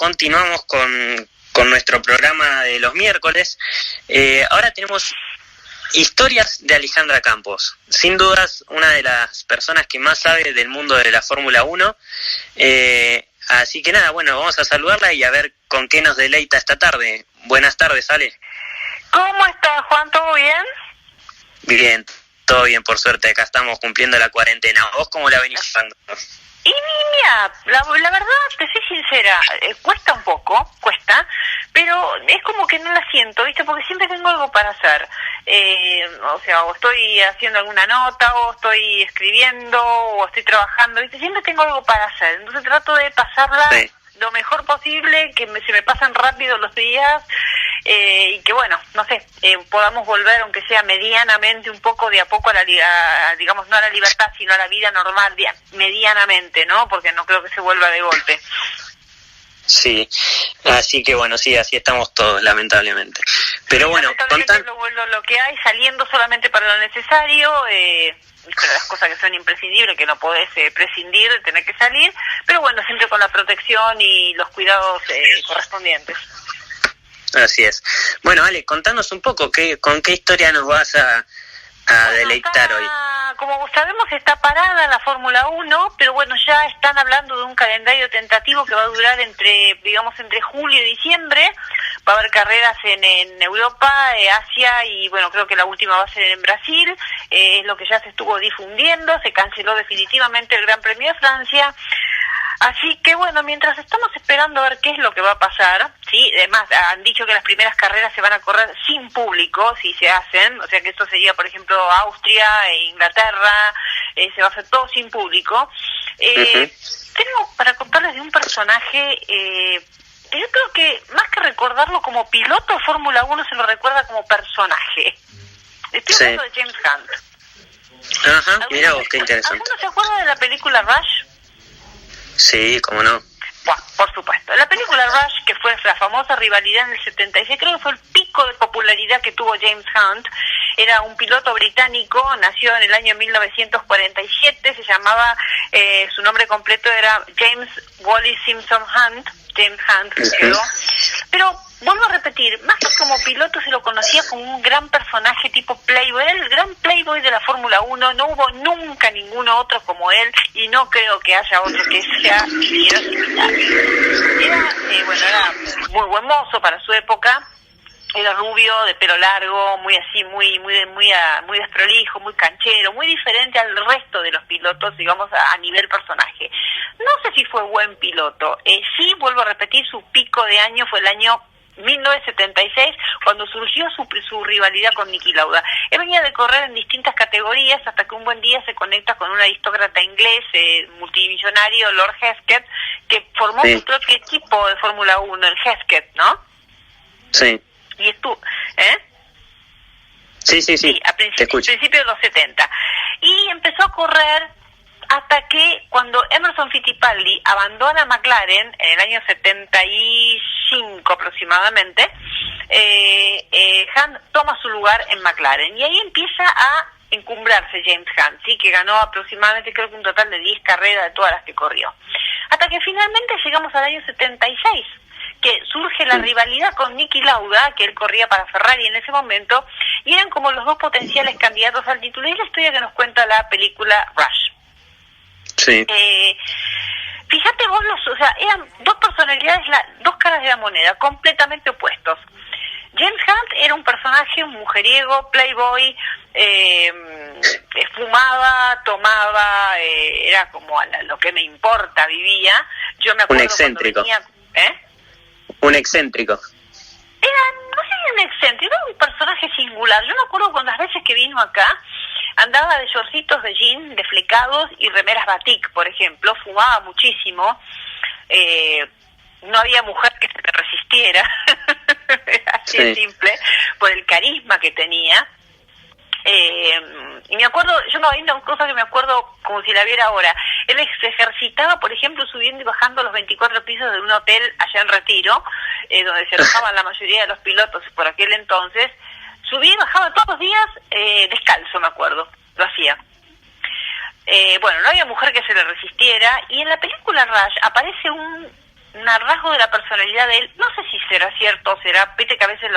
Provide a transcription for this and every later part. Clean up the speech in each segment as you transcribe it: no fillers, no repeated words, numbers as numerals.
continuamos con nuestro programa de los miércoles. Ahora tenemos historias de Alejandra Campos. Sin dudas, una de las personas que más sabe del mundo de la Fórmula 1. Así que nada, bueno, vamos a saludarla y a ver con qué nos deleita esta tarde. Buenas tardes, Ale. ¿Cómo estás, Juan? ¿Todo bien? Bien, todo bien, por suerte. Acá estamos cumpliendo la cuarentena. ¿Vos cómo la venís llevando? Y mira, la verdad, te soy sincera, cuesta un poco, pero es como que no la siento, ¿viste? Porque siempre tengo algo para hacer. O estoy haciendo alguna nota, o estoy escribiendo, o estoy trabajando, ¿viste? Siempre tengo algo para hacer. Entonces trato de pasarla lo mejor posible, que se me pasen rápido los días, y que bueno, no sé, podamos volver, aunque sea medianamente, un poco de a poco digamos, no a la libertad, sino a la vida normal, medianamente, ¿no? Porque no creo que se vuelva de golpe. Sí, así que bueno, sí, así estamos todos, lamentablemente. Pero bueno, lo que hay, saliendo solamente para lo necesario, para las cosas que son imprescindibles, que no podés prescindir de tener que salir, pero bueno, siempre con la protección y los cuidados correspondientes. Así es. Bueno, Ale, contanos un poco con qué historia nos vas a deleitar hoy. Como sabemos, está parada la Fórmula 1, pero bueno, ya están hablando de un calendario tentativo que va a durar entre julio y diciembre. Va a haber carreras en Europa, Asia y bueno, creo que la última va a ser en Brasil. Es lo que ya se estuvo difundiendo. Se canceló definitivamente el Gran Premio de Francia. Así que bueno, mientras estamos esperando a ver qué es lo que va a pasar, sí, además han dicho que las primeras carreras se van a correr sin público, si se hacen, o sea que esto sería, por ejemplo, Austria e Inglaterra, se va a hacer todo sin público. Tengo para contarles de un personaje, yo creo que más que recordarlo como piloto de Fórmula 1, se lo recuerda como personaje. Estoy hablando de James Hunt. Ajá, mira vos, qué interesante. ¿Alguno se acuerda de la película Rush? Sí, cómo no. Bueno, por supuesto. La película Rush, que fue la famosa rivalidad en el 76, creo que fue el pico de popularidad que tuvo James Hunt. Era un piloto británico, nació en el año 1947, se llamaba, su nombre completo era James Wally Simpson Hunt, James Hunt se quedó. Pero vuelvo a repetir, más que como piloto se lo conocía como un gran personaje tipo Playboy, era el gran Playboy de la Fórmula 1, no hubo nunca ninguno otro como él y no creo que haya otro que sea similar. Era muy buen mozo para su época, era rubio, de pelo largo, muy así, muy desprolijo, muy canchero, muy diferente al resto de los pilotos, digamos, a nivel personaje. No sé si fue buen piloto, sí, vuelvo a repetir, su pico de año fue el año 1976, cuando surgió su rivalidad con Niki Lauda. Él venía de correr en distintas categorías hasta que un buen día se conecta con un aristócrata inglés, multimillonario, Lord Hesketh, que formó su propio equipo de Fórmula 1, el Hesketh, ¿no? Sí. Y Sí, a principios de los 70. Y empezó a correr hasta que cuando Emerson Fittipaldi abandona McLaren en el año 75 aproximadamente, Hunt toma su lugar en McLaren y ahí empieza a encumbrarse James Hunt, sí, que ganó aproximadamente, creo que un total de 10 carreras de todas las que corrió. Hasta que finalmente llegamos al año 76, que surge la rivalidad con Niki Lauda, que él corría para Ferrari en ese momento, y eran como los dos potenciales candidatos al título. Y es la historia que nos cuenta la película Rush. Sí. Fíjate vos, eran dos personalidades, dos caras de la moneda, completamente opuestos. James Hunt era un personaje, un mujeriego, playboy, fumaba, tomaba, era como a lo que me importa, vivía. Yo me acuerdo un excéntrico. Cuando venía, Un excéntrico. No sé si un excéntrico, era un personaje singular. Yo me acuerdo cuando las veces que vino acá, andaba de shortcitos de jean, de flecados y remeras batik, por ejemplo, fumaba muchísimo, no había mujer que se le resistiera, así de simple, por el carisma que tenía. Y me acuerdo, hay una cosa que me acuerdo como si la viera ahora. Él se ejercitaba, por ejemplo, subiendo y bajando los 24 pisos de un hotel allá en Retiro, donde se alojaban la mayoría de los pilotos por aquel entonces. Subía y bajaba todos los días descalzo, me acuerdo, lo hacía. No había mujer que se le resistiera, y en la película Rush aparece un rasgo de la personalidad de él, no sé si será cierto o será, viste que a veces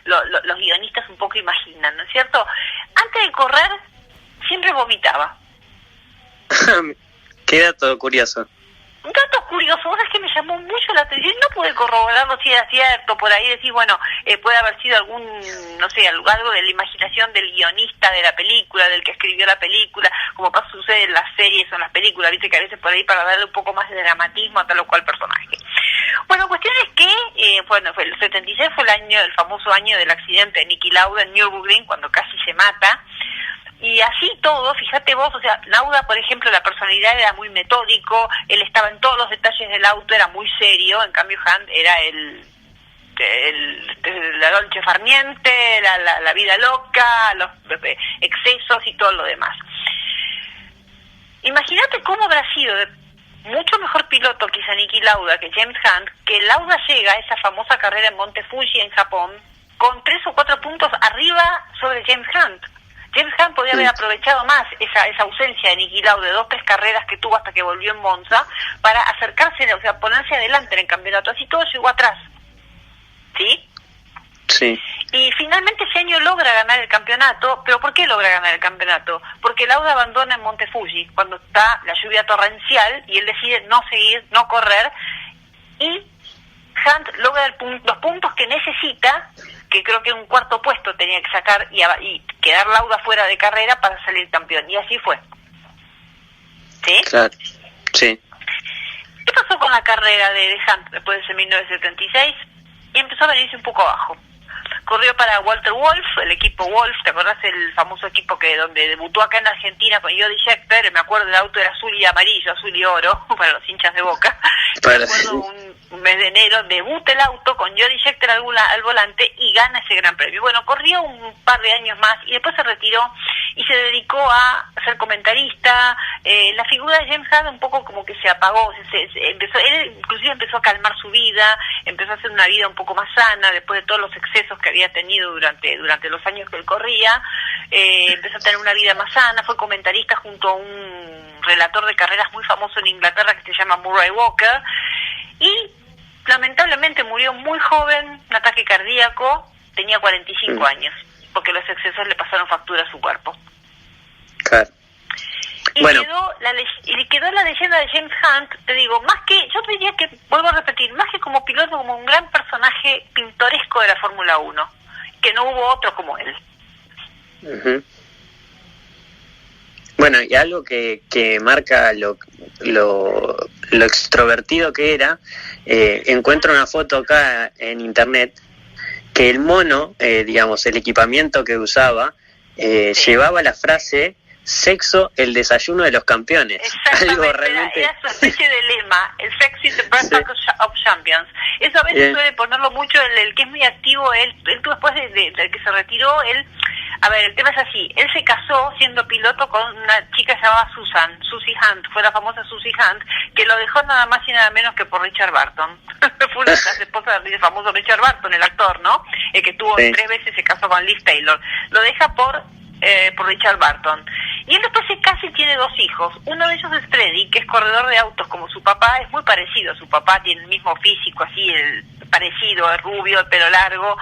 los guionistas un poco imaginan, ¿no es cierto? Antes de correr, siempre vomitaba. Qué dato curioso. Un dato curioso, una es que me llamó mucho la atención, no pude corroborarlo si era cierto, por ahí decir, bueno, puede haber sido algún, no sé, algo de la imaginación del guionista de la película, del que escribió la película, como sucede en las series o en las películas, viste que a veces por ahí para darle un poco más de dramatismo a tal o cual personaje. Bueno, cuestión es que, fue el 76 fue el famoso año del accidente de Niki Lauda en Nürburgring, cuando casi se mata. Y así todo, fíjate vos, o sea, Lauda, por ejemplo, la personalidad era muy metódico, él estaba en todos los detalles del auto, era muy serio, en cambio Hunt era la dolce farniente, la vida loca, los excesos y todo lo demás. Imagínate cómo habrá sido mucho mejor piloto quizá Niki Lauda que James Hunt, que Lauda llega a esa famosa carrera en Monte Fuji en Japón con 3 o 4 puntos arriba sobre James Hunt. James Hunt podía haber aprovechado más esa ausencia de Niki Lauda de 2-3 carreras que tuvo hasta que volvió en Monza para acercarse, o sea, ponerse adelante en el campeonato. Así todo llegó atrás. ¿Sí? Sí. Y finalmente ese año logra ganar el campeonato. ¿Pero por qué logra ganar el campeonato? Porque Lauda abandona en Monte Fuji cuando está la lluvia torrencial y él decide no seguir, no correr, y Hunt logra los puntos que necesita, que creo que un cuarto puesto tenía que sacar y quedar Lauda fuera de carrera para salir campeón, y así fue. ¿Sí? Claro, sí. ¿Qué pasó con la carrera de Hunt después de ese 1976? Y empezó a venirse un poco abajo. Corrió para Walter Wolf, el equipo Wolf, ¿te acordás el famoso equipo donde debutó acá en Argentina con Jody Scheckter? Me acuerdo, el auto era azul y amarillo, azul y oro, para los hinchas de Boca. Me acuerdo un mes de enero, debuta el auto con Jody Scheckter al volante y gana ese gran premio. Bueno, corrió un par de años más y después se retiró y se dedicó a ser comentarista. La figura de James Hunt un poco como que se apagó, él inclusive empezó a calmar su vida, empezó a hacer una vida un poco más sana después de todos los excesos que había tenido durante los años que él corría. Empezó a tener una vida más sana, fue comentarista junto a un relator de carreras muy famoso en Inglaterra que se llama Murray Walker, y lamentablemente murió muy joven, un ataque cardíaco, tenía 45 años, porque los excesos le pasaron factura a su cuerpo. Claro. Y bueno, quedó la leyenda de James Hunt, te digo, más que, yo diría que, vuelvo a repetir, más que como piloto, como un gran personaje pintoresco de la Fórmula 1, que no hubo otro como él. Uh-huh. Bueno, y algo que marca lo extrovertido que era, encuentro una foto acá en internet que el mono, digamos, el equipamiento que usaba, Sí. llevaba la frase "sexo, el desayuno de los campeones". Exactamente, Algo realmente... era su especie de lema, el sex is the breakfast of champions. Eso a veces suele ponerlo mucho el que es muy activo, él después de que se retiró, el tema es así, él se casó siendo piloto con una chica llamada Susie Hunt, fue la famosa Susie Hunt, que lo dejó nada más y nada menos que por Richard Burton. Fue una de las esposas del famoso Richard Burton, el actor, ¿no? El que tuvo 3 veces, se casó con Liz Taylor. Lo deja por Richard Burton. Y él después se casa y tiene 2 hijos. Uno de ellos es Freddy, que es corredor de autos como su papá, es muy parecido a su papá, tiene el mismo físico, así, parecido, es rubio, el pelo largo,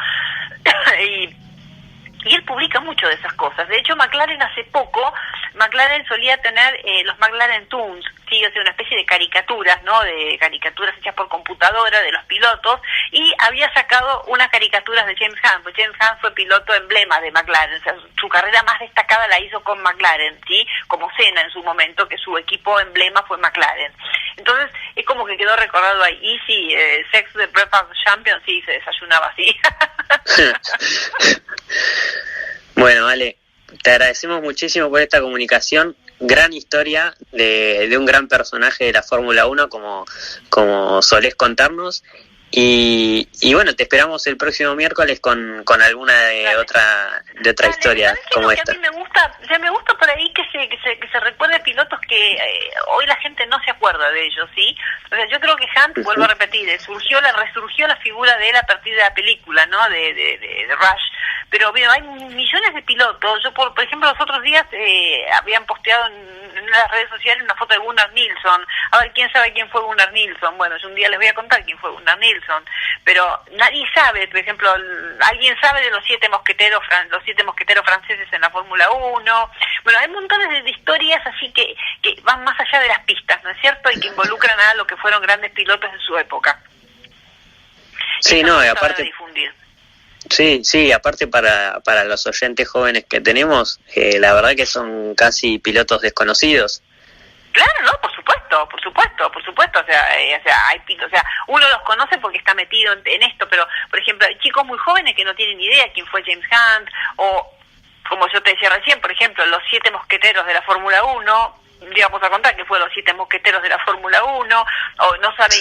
y él publica mucho de esas cosas. De hecho, McLaren hace poco, McLaren solía tener los McLaren Toons, ¿sí? O sea, una especie de caricaturas, ¿no? De caricaturas hechas por computadora de los pilotos, y había sacado unas caricaturas de James Hunt, porque James Hunt fue piloto emblema de McLaren, o sea, su carrera más destacada la hizo con McLaren, ¿sí? Como Senna en su momento, que su equipo emblema fue McLaren. Entonces, es como que quedó recordado ahí. Y sí, Sex the Breakfast Champion, sí, se desayunaba así. Bueno, Ale, te agradecemos muchísimo por esta comunicación. Gran historia de un gran personaje de la Fórmula 1 como solés contarnos. Y bueno, te esperamos el próximo miércoles con alguna otra historia como esta. A mí me gusta por ahí que se recuerde pilotos que hoy la gente no se acuerda de ellos, ¿sí? O sea, yo creo que Hunt, vuelvo a repetir, resurgió la figura de él a partir de la película, ¿no? De Rush. Pero hay millones de pilotos. Yo, por ejemplo, los otros días habían posteado en en las redes sociales una foto de Gunnar Nilsson. A ver, ¿quién sabe quién fue Gunnar Nilsson? Bueno, yo un día les voy a contar quién fue Gunnar Nilsson, pero nadie sabe. Por ejemplo, ¿alguien sabe de los siete mosqueteros franceses en la Fórmula 1? Bueno, hay montones de historias así que van más allá de las pistas, ¿no es cierto? Y que involucran a lo que fueron grandes pilotos de su época. Sí, no, y aparte... difundir. Sí, aparte para los oyentes jóvenes que tenemos, la verdad que son casi pilotos desconocidos. Claro, no, por supuesto, o sea, uno los conoce porque está metido en esto, pero por ejemplo, hay chicos muy jóvenes que no tienen ni idea quién fue James Hunt, o como yo te decía recién, por ejemplo, los 7 mosqueteros de la Fórmula 1, íbamos a contar que fueron los 7 mosqueteros de la Fórmula 1, o no saben sí.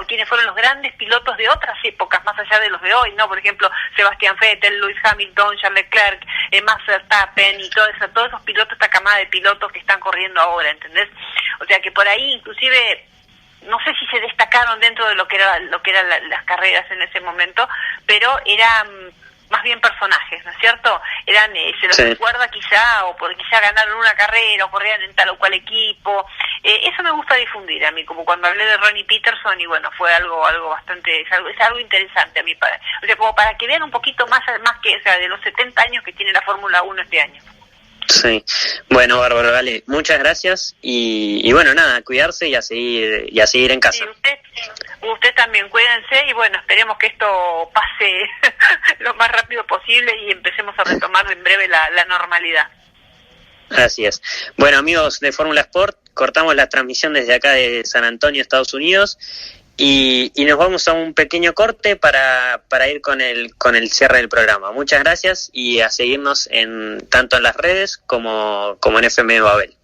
quiénes fueron los grandes pilotos de otras épocas, más allá de los de hoy, ¿no? Por ejemplo, Sebastian Vettel, Lewis Hamilton, Charles Leclerc, Max Verstappen y todos esos pilotos, esta camada de pilotos que están corriendo ahora, ¿entendés? O sea que por ahí inclusive no sé si se destacaron dentro de lo que eran las carreras en ese momento, pero eran más bien personajes, ¿no es cierto? Se los recuerda quizá, o quizá ganaron una carrera, o corrían en tal o cual equipo. Eso me gusta difundir a mí, como cuando hablé de Ronnie Peterson, y bueno, fue algo bastante, es algo interesante a mí, o sea, como para que vean un poquito más que, o sea, de los 70 años que tiene la Fórmula 1 este año. Sí, bueno, bárbaro, vale, muchas gracias, y bueno, nada, cuidarse y a seguir en casa. Sí, usted también, cuídense, y bueno, esperemos que esto pase lo más rápido posible y empecemos a retomar en breve la normalidad. Así es. Bueno, amigos de Fórmula Sport, cortamos la transmisión desde acá de San Antonio, Estados Unidos, y nos vamos a un pequeño corte para ir con el cierre del programa. Muchas gracias y a seguirnos tanto en las redes como en FM Babel.